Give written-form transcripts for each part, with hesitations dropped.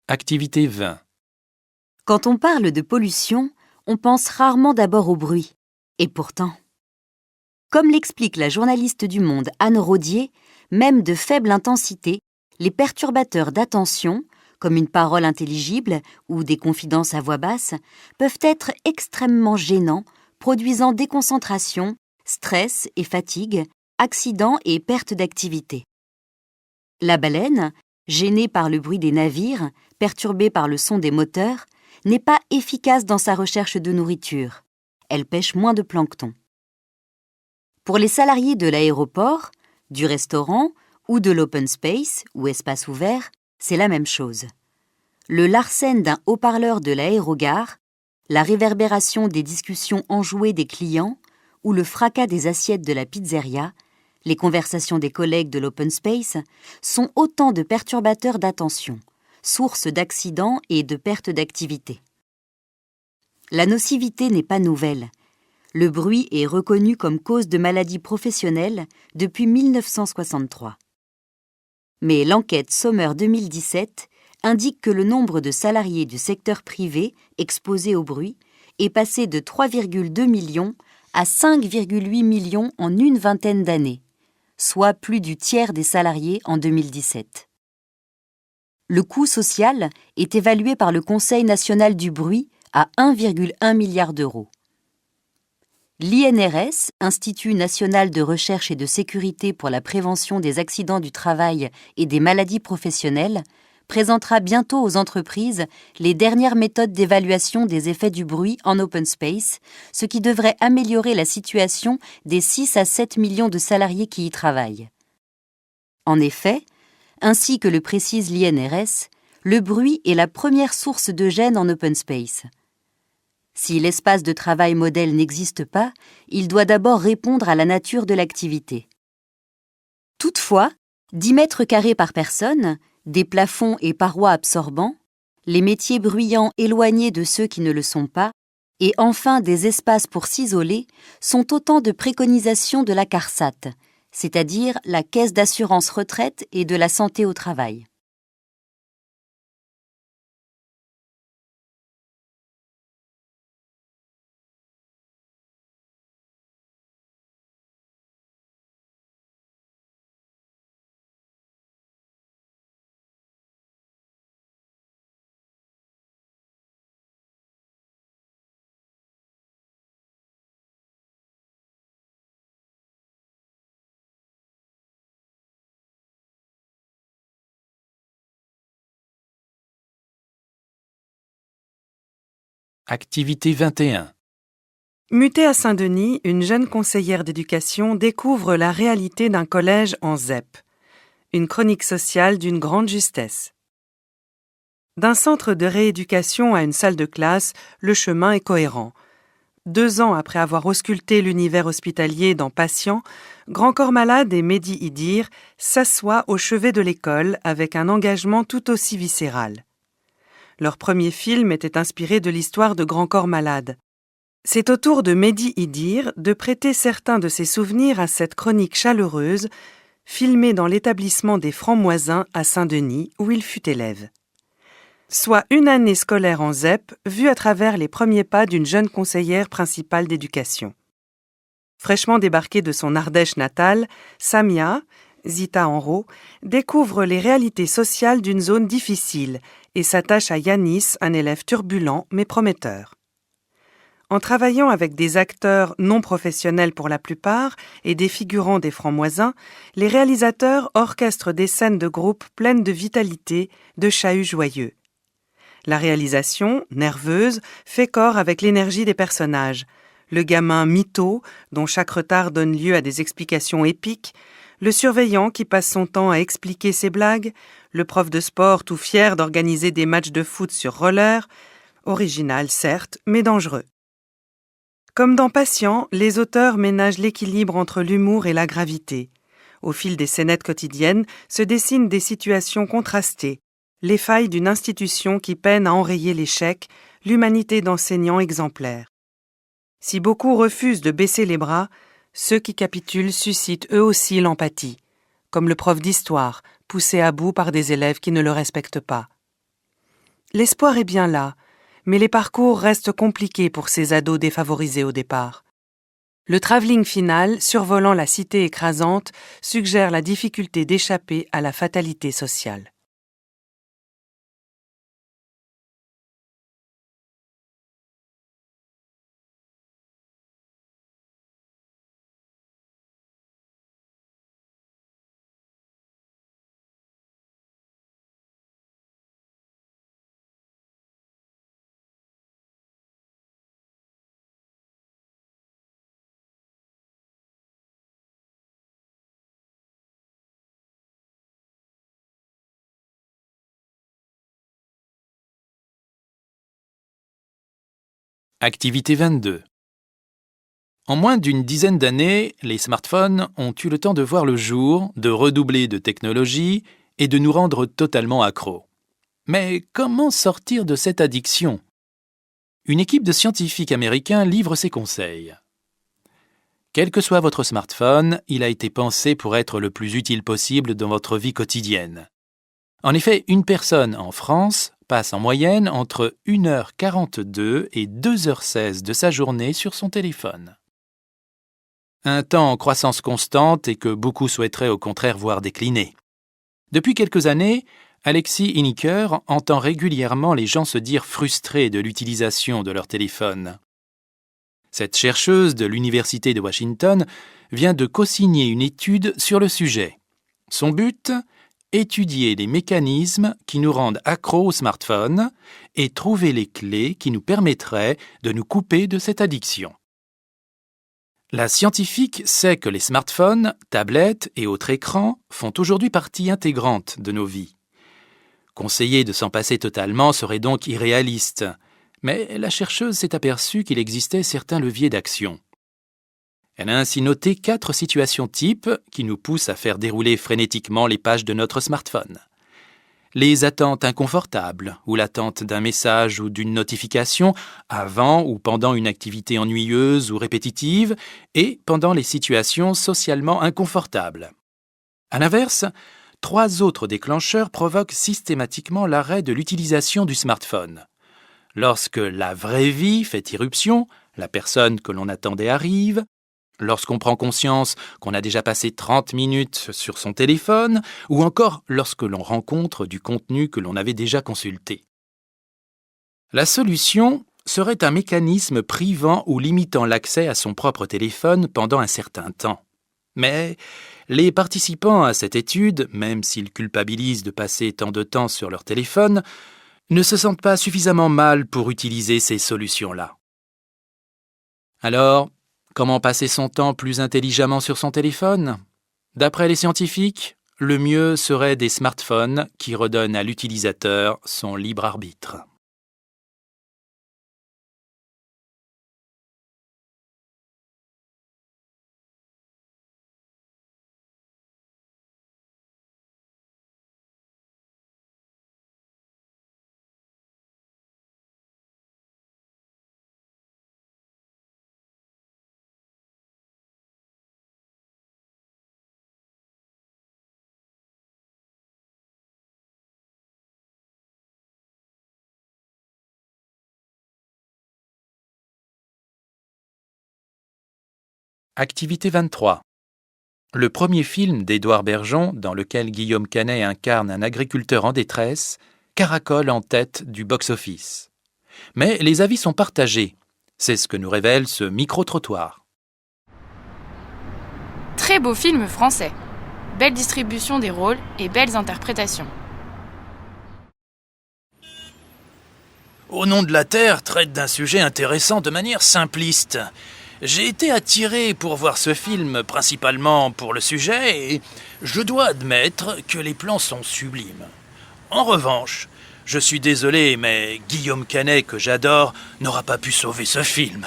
Activité 20. Quand on parle de pollution, on pense rarement d'abord au bruit. Et pourtant, comme l'explique la journaliste du Monde Anne Rodier, même de faible intensité, les perturbateurs d'attention, comme une parole intelligible ou des confidences à voix basse, peuvent être extrêmement gênants, produisant déconcentration, stress et fatigue, accidents et perte d'activité. La baleine, gênée par le bruit des navires, perturbée par le son des moteurs, n'est pas efficace dans sa recherche de nourriture. Elle pêche moins de plancton. Pour les salariés de l'aéroport, du restaurant ou de l'open space ou espace ouvert, c'est la même chose. Le larcène d'un haut-parleur de l'aérogare, la réverbération des discussions enjouées des clients ou le fracas des assiettes de la pizzeria, les conversations des collègues de l'open space sont autant de perturbateurs d'attention, source d'accidents et de perte d'activité. La nocivité n'est pas nouvelle. Le bruit est reconnu comme cause de maladies professionnelles depuis 1963. Mais l'enquête Sommer 2017 indique que le nombre de salariés du secteur privé exposés au bruit est passé de 3,2 millions à 5,8 millions en une vingtaine d'années, soit plus du tiers des salariés en 2017. Le coût social est évalué par le Conseil national du bruit à 1,1 milliard d'euros. L'INRS, Institut national de recherche et de sécurité pour la prévention des accidents du travail et des maladies professionnelles, présentera bientôt aux entreprises les dernières méthodes d'évaluation des effets du bruit en open space, ce qui devrait améliorer la situation des 6 à 7 millions de salariés qui y travaillent. En effet, ainsi que le précise l'INRS, le bruit est la première source de gêne en open space. Si l'espace de travail modèle n'existe pas, il doit d'abord répondre à la nature de l'activité. Toutefois, 10 mètres carrés par personne, des plafonds et parois absorbants, les métiers bruyants éloignés de ceux qui ne le sont pas, et enfin des espaces pour s'isoler, sont autant de préconisations de la CARSAT, c'est-à-dire la Caisse d'assurance retraite et de la santé au travail. Activité 21. Mutée à Saint-Denis, une jeune conseillère d'éducation découvre la réalité d'un collège en ZEP. Une chronique sociale d'une grande justesse. D'un centre de rééducation à une salle de classe, le chemin est cohérent. 2 ans après avoir ausculté l'univers hospitalier dans Patient, Grand Corps Malade et Mehdi Idir s'assoient au chevet de l'école avec un engagement tout aussi viscéral. Leur premier film était inspiré de l'histoire de Grand Corps Malade. C'est au tour de Mehdi Idir de prêter certains de ses souvenirs à cette chronique chaleureuse, filmée dans l'établissement des Francs-Moisins à Saint-Denis, où il fut élève. Soit une année scolaire en ZEP, vue à travers les premiers pas d'une jeune conseillère principale d'éducation. Fraîchement débarquée de son Ardèche natale, Samia, Zita Enro, découvre les réalités sociales d'une zone difficile et s'attache à Yanis, un élève turbulent mais prometteur. En travaillant avec des acteurs non professionnels pour la plupart et des figurants des Francs-Moisins, les réalisateurs orchestrent des scènes de groupe pleines de vitalité, de chahut joyeux. La réalisation, nerveuse, fait corps avec l'énergie des personnages. Le gamin mytho, dont chaque retard donne lieu à des explications épiques, le surveillant qui passe son temps à expliquer ses blagues, le prof de sport tout fier d'organiser des matchs de foot sur roller, original certes, mais dangereux. Comme dans Patient, les auteurs ménagent l'équilibre entre l'humour et la gravité. Au fil des scénettes quotidiennes se dessinent des situations contrastées, les failles d'une institution qui peine à enrayer l'échec, l'humanité d'enseignants exemplaires. Si beaucoup refusent de baisser les bras, ceux qui capitulent suscitent eux aussi l'empathie, comme le prof d'histoire, poussé à bout par des élèves qui ne le respectent pas. l'espoir est bien là, mais les parcours restent compliqués pour ces ados défavorisés au départ. Le travelling final, survolant la cité écrasante, suggère la difficulté d'échapper à la fatalité sociale. Activité 22. En moins d'une dizaine d'années, les smartphones ont eu le temps de voir le jour, de redoubler de technologie et de nous rendre totalement accros. Mais comment sortir de cette addiction ? Une équipe de scientifiques américains livre ses conseils. Quel que soit votre smartphone, il a été pensé pour être le plus utile possible dans votre vie quotidienne. En effet, une personne en France passe en moyenne entre 1h42 et 2h16 de sa journée sur son téléphone. Un temps en croissance constante et que beaucoup souhaiteraient au contraire voir décliner. Depuis quelques années, Alexis Hiniker entend régulièrement les gens se dire frustrés de l'utilisation de leur téléphone. Cette chercheuse de l'Université de Washington vient de co-signer une étude sur le sujet. Son but ? Étudier les mécanismes qui nous rendent accros au smartphone et trouver les clés qui nous permettraient de nous couper de cette addiction. La scientifique sait que les smartphones, tablettes et autres écrans font aujourd'hui partie intégrante de nos vies. Conseiller de s'en passer totalement serait donc irréaliste, mais la chercheuse s'est aperçue qu'il existait certains leviers d'action. Elle a ainsi noté 4 situations types qui nous poussent à faire dérouler frénétiquement les pages de notre smartphone. Les attentes inconfortables, ou l'attente d'un message ou d'une notification avant ou pendant une activité ennuyeuse ou répétitive, et pendant les situations socialement inconfortables. À l'inverse, 3 autres déclencheurs provoquent systématiquement l'arrêt de l'utilisation du smartphone. Lorsque la vraie vie fait irruption, la personne que l'on attendait arrive, lorsqu'on prend conscience qu'on a déjà passé 30 minutes sur son téléphone, ou encore lorsque l'on rencontre du contenu que l'on avait déjà consulté. La solution serait un mécanisme privant ou limitant l'accès à son propre téléphone pendant un certain temps. Mais les participants à cette étude, même s'ils culpabilisent de passer tant de temps sur leur téléphone, ne se sentent pas suffisamment mal pour utiliser ces solutions-là. Alors, comment passer son temps plus intelligemment sur son téléphone ? D'après les scientifiques, le mieux serait des smartphones qui redonnent à l'utilisateur son libre arbitre. Activité 23. Le premier film d'Édouard Bergeon, dans lequel Guillaume Canet incarne un agriculteur en détresse, caracole en tête du box-office. Mais les avis sont partagés. C'est ce que nous révèle ce micro-trottoir. Très beau film français. Belle distribution des rôles et belles interprétations. Au nom de la Terre traite d'un sujet intéressant de manière simpliste. J'ai été attiré pour voir ce film principalement pour le sujet et je dois admettre que les plans sont sublimes. En revanche, je suis désolé, mais Guillaume Canet, que j'adore, n'aura pas pu sauver ce film.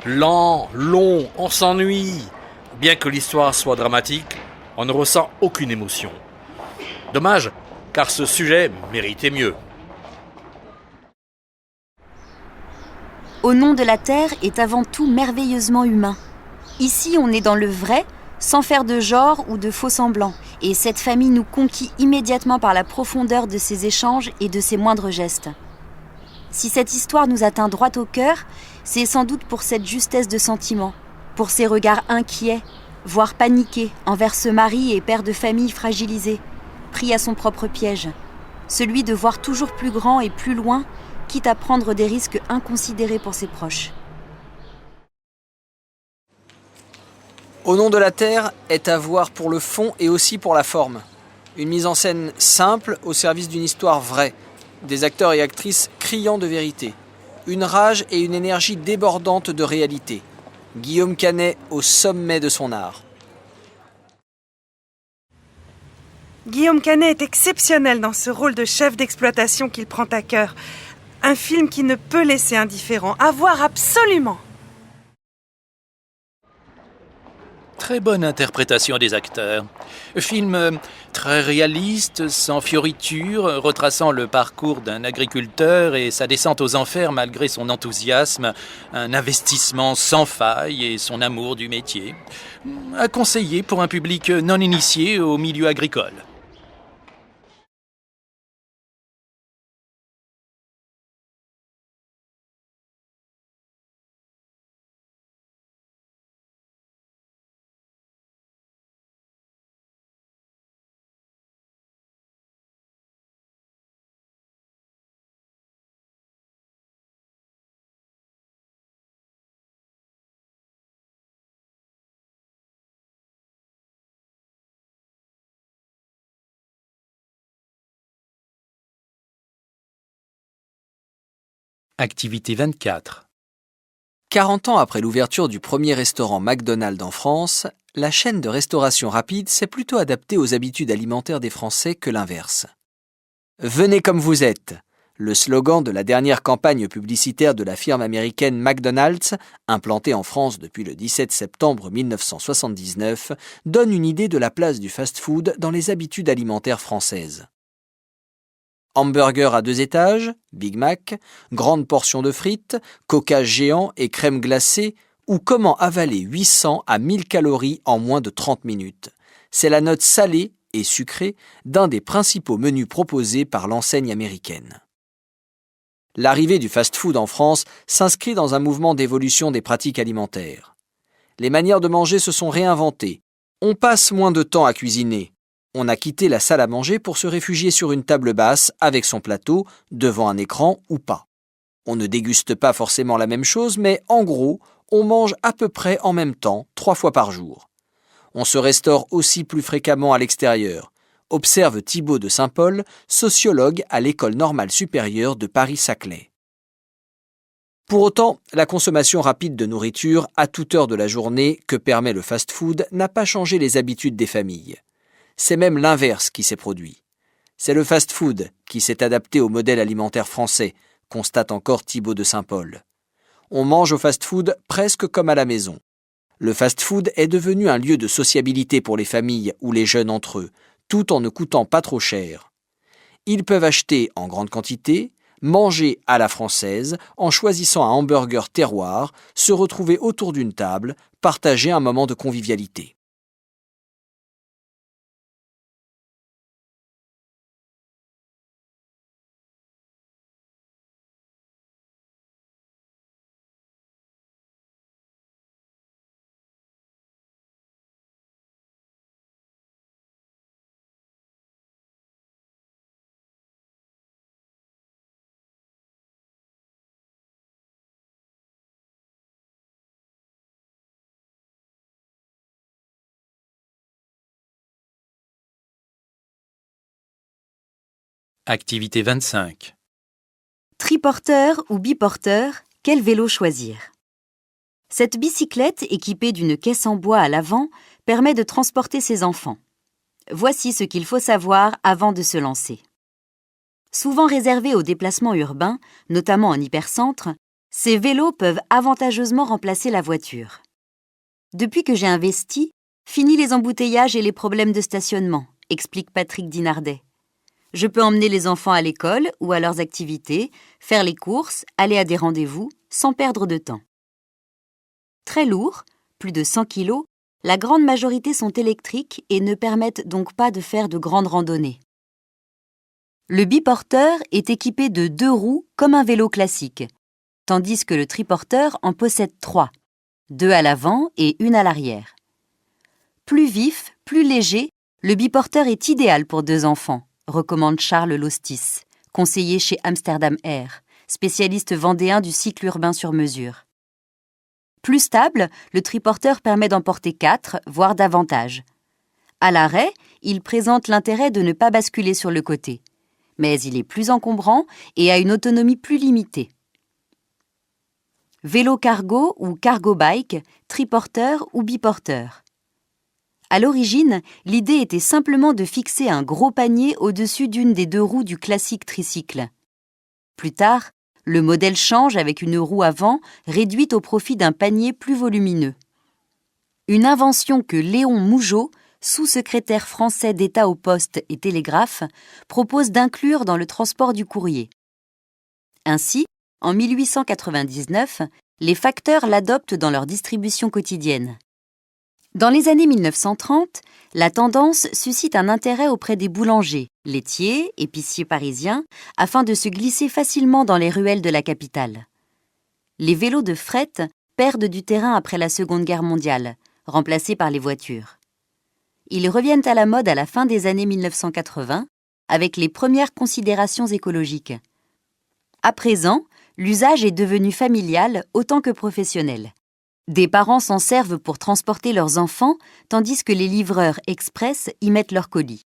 Lent, long, on s'ennuie. Bien que l'histoire soit dramatique, on ne ressent aucune émotion. Dommage, car ce sujet méritait mieux. Au nom de la Terre est avant tout merveilleusement humain. Ici, on est dans le vrai, sans faire de genre ou de faux-semblants. Et cette famille nous conquit immédiatement par la profondeur de ses échanges et de ses moindres gestes. Si cette histoire nous atteint droit au cœur, c'est sans doute pour cette justesse de sentiment, pour ces regards inquiets, voire paniqués, envers ce mari et père de famille fragilisé, pris à son propre piège, celui de voir toujours plus grand et plus loin, quitte à prendre des risques inconsidérés pour ses proches. Au nom de la Terre est à voir pour le fond et aussi pour la forme. Une mise en scène simple au service d'une histoire vraie. Des acteurs et actrices criants de vérité. Une rage et une énergie débordante de réalité. Guillaume Canet au sommet de son art. Guillaume Canet est exceptionnel dans ce rôle de chef d'exploitation qu'il prend à cœur. Un film qui ne peut laisser indifférent. À voir absolument. Très bonne interprétation des acteurs. Film très réaliste, sans fioritures, retraçant le parcours d'un agriculteur et sa descente aux enfers malgré son enthousiasme, un investissement sans faille et son amour du métier. À conseiller pour un public non initié au milieu agricole. Activité 24. 40 ans après l'ouverture du premier restaurant McDonald's en France, la chaîne de restauration rapide s'est plutôt adaptée aux habitudes alimentaires des Français que l'inverse. « Venez comme vous êtes », le slogan de la dernière campagne publicitaire de la firme américaine McDonald's, implantée en France depuis le 17 septembre 1979, donne une idée de la place du fast-food dans les habitudes alimentaires françaises. Hamburger à 2 étages, Big Mac, grande portion de frites, coca géant et crème glacée, ou comment avaler 800 à 1000 calories en moins de 30 minutes. C'est la note salée et sucrée d'un des principaux menus proposés par l'enseigne américaine. L'arrivée du fast-food en France s'inscrit dans un mouvement d'évolution des pratiques alimentaires. Les manières de manger se sont réinventées. On passe moins de temps à cuisiner. On a quitté la salle à manger pour se réfugier sur une table basse avec son plateau, devant un écran ou pas. On ne déguste pas forcément la même chose, mais en gros, on mange à peu près en même temps, 3 fois par jour. On se restaure aussi plus fréquemment à l'extérieur, observe Thibaut de Saint-Paul, sociologue à l'École normale supérieure de Paris-Saclay. Pour autant, la consommation rapide de nourriture à toute heure de la journée que permet le fast-food n'a pas changé les habitudes des familles. C'est même l'inverse qui s'est produit. C'est le fast-food qui s'est adapté au modèle alimentaire français, constate encore Thibaut de Saint-Paul. On mange au fast-food presque comme à la maison. Le fast-food est devenu un lieu de sociabilité pour les familles ou les jeunes entre eux, tout en ne coûtant pas trop cher. Ils peuvent acheter en grande quantité, manger à la française en choisissant un hamburger terroir, se retrouver autour d'une table, partager un moment de convivialité. Activité 25. Triporteur ou biporteur, quel vélo choisir? Cette bicyclette équipée d'une caisse en bois à l'avant permet de transporter ses enfants. Voici ce qu'il faut savoir avant de se lancer. Souvent réservés aux déplacements urbains, notamment en hypercentre, ces vélos peuvent avantageusement remplacer la voiture. Depuis que j'ai investi, fini les embouteillages et les problèmes de stationnement, explique Patrick Dinardet. Je peux emmener les enfants à l'école ou à leurs activités, faire les courses, aller à des rendez-vous, sans perdre de temps. Très lourd, plus de 100 kilos, La grande majorité sont électriques et ne permettent donc pas de faire de grandes randonnées. Le biporteur est équipé de 2 roues comme un vélo classique, tandis que le triporteur en possède 3, 2 à l'avant et 1 à l'arrière. Plus vif, plus léger, le biporteur est idéal pour 2 enfants, recommande Charles Lostis, conseiller chez Amsterdam Air, spécialiste vendéen du cycle urbain sur mesure. Plus stable, le triporteur permet d'emporter 4, voire davantage. À l'arrêt, il présente l'intérêt de ne pas basculer sur le côté, mais il est plus encombrant et a une autonomie plus limitée. Vélo cargo ou cargo bike, triporteur ou biporteur. À l'origine, l'idée était simplement de fixer un gros panier au-dessus d'une des 2 roues du classique tricycle. Plus tard, le modèle change avec une roue avant réduite au profit d'un panier plus volumineux. Une invention que Léon Mougeot, sous-secrétaire français d'État aux postes et télégraphes, propose d'inclure dans le transport du courrier. Ainsi, en 1899, les facteurs l'adoptent dans leur distribution quotidienne. Dans les années 1930, la tendance suscite un intérêt auprès des boulangers, laitiers, épiciers parisiens, afin de se glisser facilement dans les ruelles de la capitale. Les vélos de fret perdent du terrain après la Seconde Guerre mondiale, remplacés par les voitures. Ils reviennent à la mode à la fin des années 1980, avec les premières considérations écologiques. À présent, l'usage est devenu familial autant que professionnel. Des parents s'en servent pour transporter leurs enfants, tandis que les livreurs express y mettent leurs colis.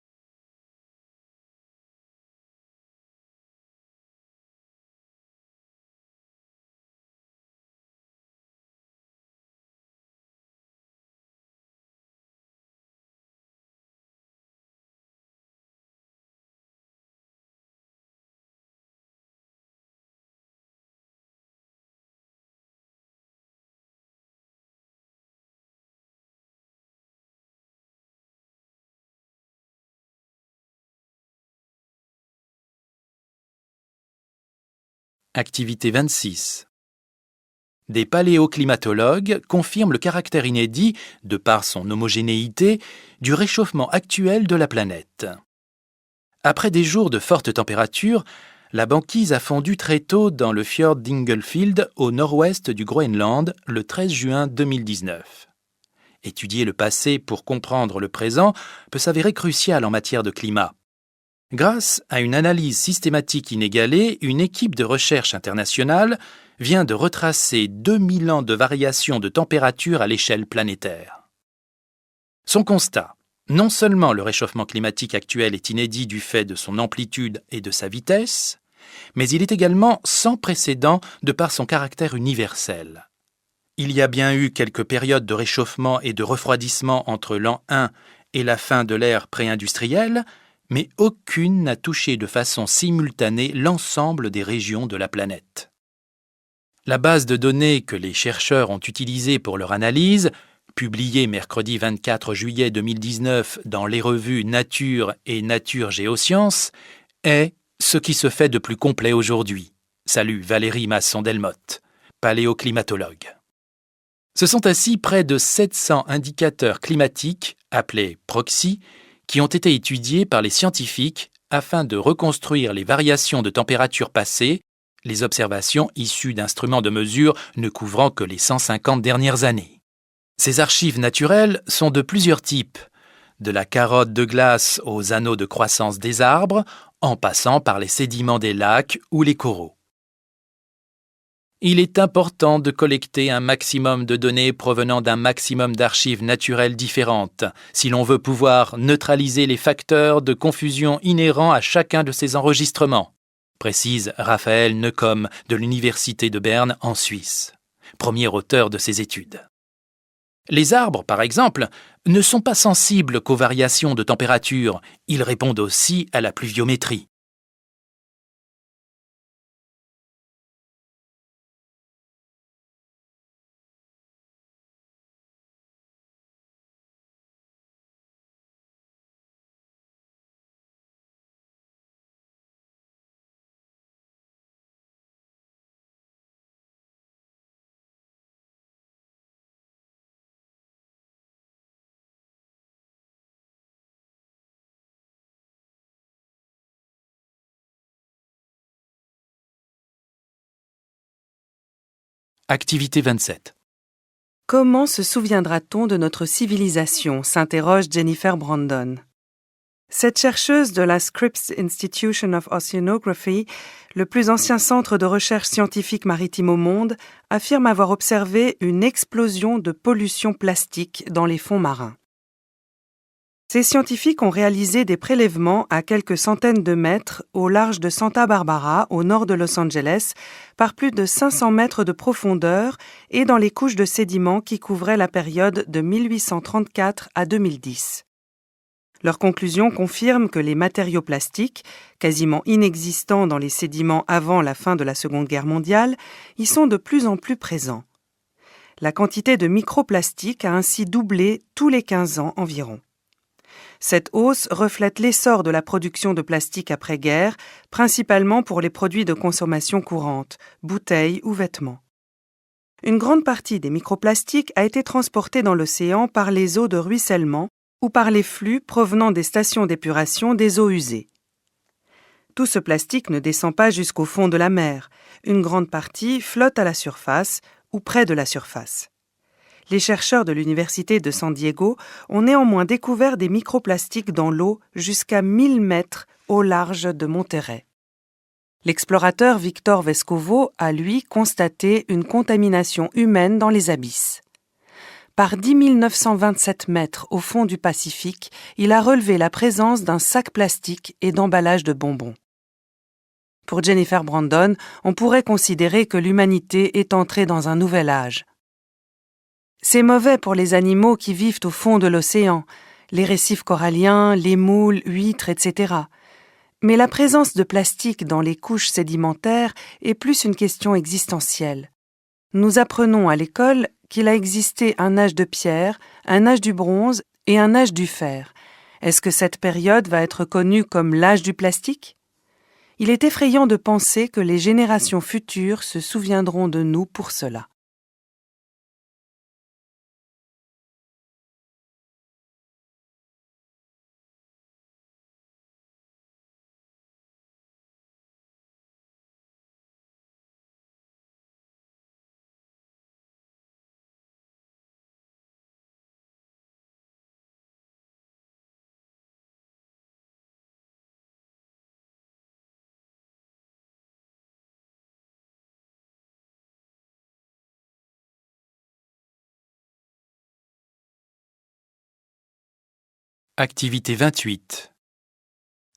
Activité 26. Des paléoclimatologues confirment le caractère inédit, de par son homogénéité, du réchauffement actuel de la planète. Après des jours de fortes températures, la banquise a fondu très tôt dans le fjord d'Inglefield, au nord-ouest du Groenland, le 13 juin 2019. Étudier le passé pour comprendre le présent peut s'avérer crucial en matière de climat. Grâce à une analyse systématique inégalée, une équipe de recherche internationale vient de retracer 2000 ans de variations de température à l'échelle planétaire. Son constat: non seulement le réchauffement climatique actuel est inédit du fait de son amplitude et de sa vitesse, mais il est également sans précédent de par son caractère universel. Il y a bien eu quelques périodes de réchauffement et de refroidissement entre l'an 1 et la fin de l'ère pré-industrielle, mais aucune n'a touché de façon simultanée l'ensemble des régions de la planète. La base de données que les chercheurs ont utilisée pour leur analyse, publiée mercredi 24 juillet 2019 dans les revues Nature et Nature Géosciences, est ce qui se fait de plus complet aujourd'hui. Salut Valérie Masson-Delmotte, paléoclimatologue. Ce sont ainsi près de 700 indicateurs climatiques, appelés proxy, qui ont été étudiés par les scientifiques afin de reconstruire les variations de température passées, les observations issues d'instruments de mesure ne couvrant que les 150 dernières années. Ces archives naturelles sont de plusieurs types, de la carotte de glace aux anneaux de croissance des arbres, en passant par les sédiments des lacs ou les coraux. Il est important de collecter un maximum de données provenant d'un maximum d'archives naturelles différentes, si l'on veut pouvoir neutraliser les facteurs de confusion inhérents à chacun de ces enregistrements, précise Raphaël Neukomm de l'Université de Berne en Suisse, premier auteur de ces études. Les arbres, par exemple, ne sont pas sensibles qu'aux variations de température, ils répondent aussi à la pluviométrie. Activité 27. Comment se souviendra-t-on de notre civilisation s'interroge Jennifer Brandon. Cette chercheuse de la Scripps Institution of Oceanography, le plus ancien centre de recherche scientifique maritime au monde, affirme avoir observé une explosion de pollution plastique dans les fonds marins. Ces scientifiques ont réalisé des prélèvements à quelques centaines de mètres au large de Santa Barbara, au nord de Los Angeles, par plus de 500 mètres de profondeur et dans les couches de sédiments qui couvraient la période de 1834 à 2010. Leurs conclusions confirment que les matériaux plastiques, quasiment inexistants dans les sédiments avant la fin de la Seconde Guerre mondiale, y sont de plus en plus présents. La quantité de microplastiques a ainsi doublé tous les 15 ans environ. Cette hausse reflète l'essor de la production de plastique après-guerre, principalement pour les produits de consommation courante, bouteilles ou vêtements. Une grande partie des microplastiques a été transportée dans l'océan par les eaux de ruissellement ou par les flux provenant des stations d'épuration des eaux usées. Tout ce plastique ne descend pas jusqu'au fond de la mer. Une grande partie flotte à la surface ou près de la surface. Les chercheurs de l'Université de San Diego ont néanmoins découvert des microplastiques dans l'eau jusqu'à 1000 mètres au large de Monterrey. L'explorateur Victor Vescovo a, lui, constaté une contamination humaine dans les abysses. Par 10 927 mètres au fond du Pacifique, il a relevé la présence d'un sac plastique et d'emballage de bonbons. Pour Jennifer Brandon, on pourrait considérer que l'humanité est entrée dans un nouvel âge. C'est mauvais pour les animaux qui vivent au fond de l'océan, les récifs coralliens, les moules, huîtres, etc. Mais la présence de plastique dans les couches sédimentaires est plus une question existentielle. Nous apprenons à l'école qu'il a existé un âge de pierre, un âge du bronze et un âge du fer. Est-ce que cette période va être connue comme l'âge du plastique ? Il est effrayant de penser que les générations futures se souviendront de nous pour cela. Activité 28.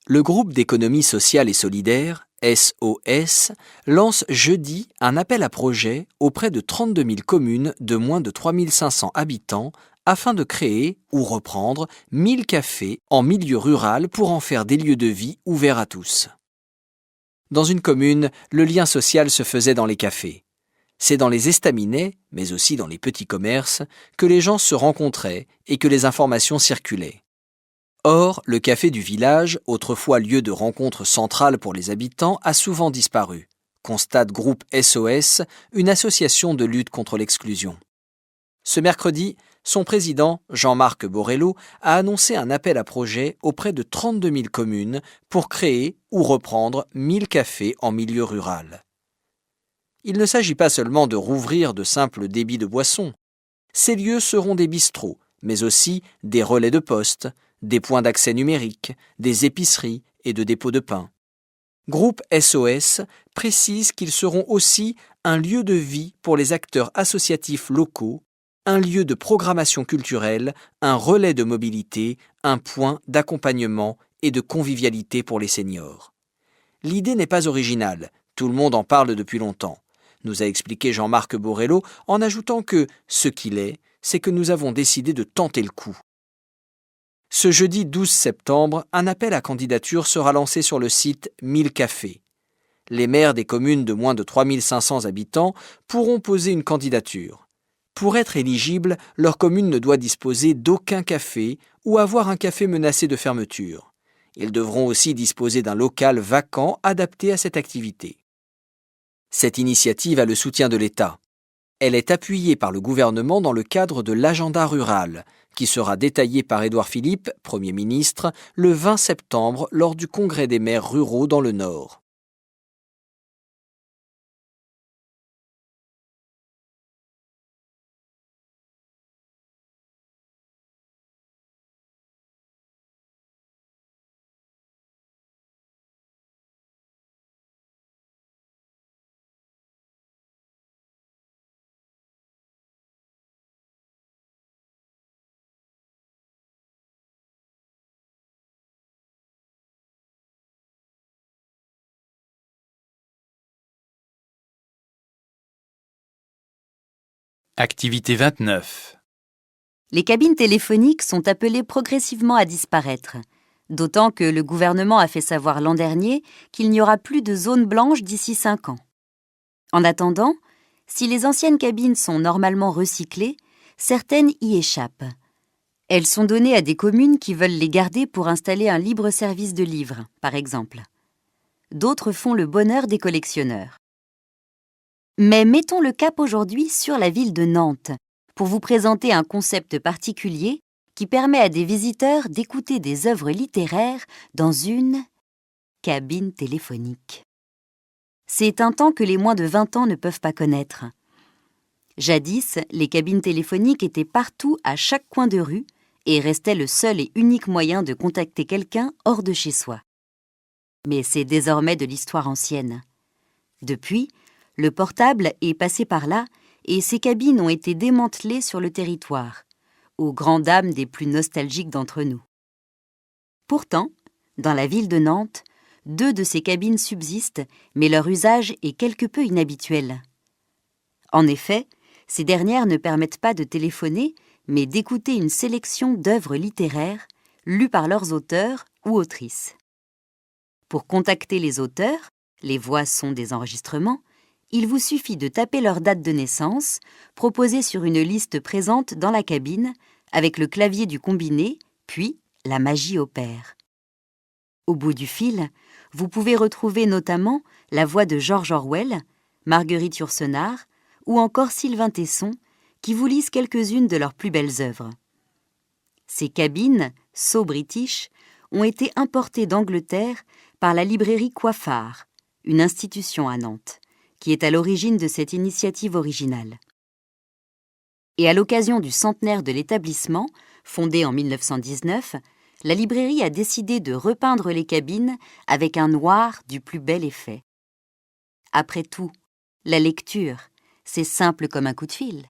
Le groupe d'économie sociale et solidaire, SOS, lance jeudi un appel à projet auprès de 32 000 communes de moins de 3 500 habitants afin de créer ou reprendre 1000 cafés en milieu rural pour en faire des lieux de vie ouverts à tous. Dans une commune, le lien social se faisait dans les cafés. C'est dans les estaminets, mais aussi dans les petits commerces, que les gens se rencontraient et que les informations circulaient. Or, le café du village, autrefois lieu de rencontre centrale pour les habitants, a souvent disparu, constate Groupe SOS, une association de lutte contre l'exclusion. Ce mercredi, son président, Jean-Marc Borrello, a annoncé un appel à projet auprès de 32 000 communes pour créer ou reprendre 1000 cafés en milieu rural. Il ne s'agit pas seulement de rouvrir de simples débits de boissons. Ces lieux seront des bistrots, mais aussi des relais de poste, des points d'accès numériques, des épiceries et de dépôts de pain. Groupe SOS précise qu'ils seront aussi un lieu de vie pour les acteurs associatifs locaux, un lieu de programmation culturelle, un relais de mobilité, un point d'accompagnement et de convivialité pour les seniors. L'idée n'est pas originale, tout le monde en parle depuis longtemps, nous a expliqué Jean-Marc Borrello en ajoutant que ce qu'il est, c'est que nous avons décidé de tenter le coup. Ce jeudi 12 septembre, un appel à candidature sera lancé sur le site 1000 cafés. Les maires des communes de moins de 3 500 habitants pourront poser une candidature. Pour être éligible, leur commune ne doit disposer d'aucun café ou avoir un café menacé de fermeture. Ils devront aussi disposer d'un local vacant adapté à cette activité. Cette initiative a le soutien de l'État. Elle est appuyée par le gouvernement dans le cadre de l'agenda rural, qui sera détaillé par Édouard Philippe, Premier ministre, le 20 septembre lors du Congrès des maires ruraux dans le Nord. Activité 29. Les cabines téléphoniques sont appelées progressivement à disparaître, d'autant que le gouvernement a fait savoir l'an dernier qu'il n'y aura plus de zone blanche d'ici 5 ans. En attendant, si les anciennes cabines sont normalement recyclées, certaines y échappent. Elles sont données à des communes qui veulent les garder pour installer un libre service de livres, par exemple. D'autres font le bonheur des collectionneurs. Mais mettons le cap aujourd'hui sur la ville de Nantes, pour vous présenter un concept particulier qui permet à des visiteurs d'écouter des œuvres littéraires dans une cabine téléphonique. C'est un temps que les moins de 20 ans ne peuvent pas connaître. Jadis, les cabines téléphoniques étaient partout à chaque coin de rue et restaient le seul et unique moyen de contacter quelqu'un hors de chez soi. Mais c'est désormais de l'histoire ancienne. Depuis, le portable est passé par là et ces cabines ont été démantelées sur le territoire, aux grandes dames des plus nostalgiques d'entre nous. Pourtant, dans la ville de Nantes, 2 de ces cabines subsistent, mais leur usage est quelque peu inhabituel. En effet, ces dernières ne permettent pas de téléphoner, mais d'écouter une sélection d'œuvres littéraires lues par leurs auteurs ou autrices. Pour contacter les auteurs, les voix sont des enregistrements, il vous suffit de taper leur date de naissance, proposée sur une liste présente dans la cabine, avec le clavier du combiné, puis la magie opère. Au bout du fil, vous pouvez retrouver notamment la voix de George Orwell, Marguerite Yourcenar ou encore Sylvain Tesson, qui vous lisent quelques-unes de leurs plus belles œuvres. Ces cabines, so british, ont été importées d'Angleterre par la librairie Coiffard, une institution à Nantes, qui est à l'origine de cette initiative originale. Et à l'occasion du centenaire de l'établissement, fondé en 1919, la librairie a décidé de repeindre les cabines avec un noir du plus bel effet. Après tout, la lecture, c'est simple comme un coup de fil.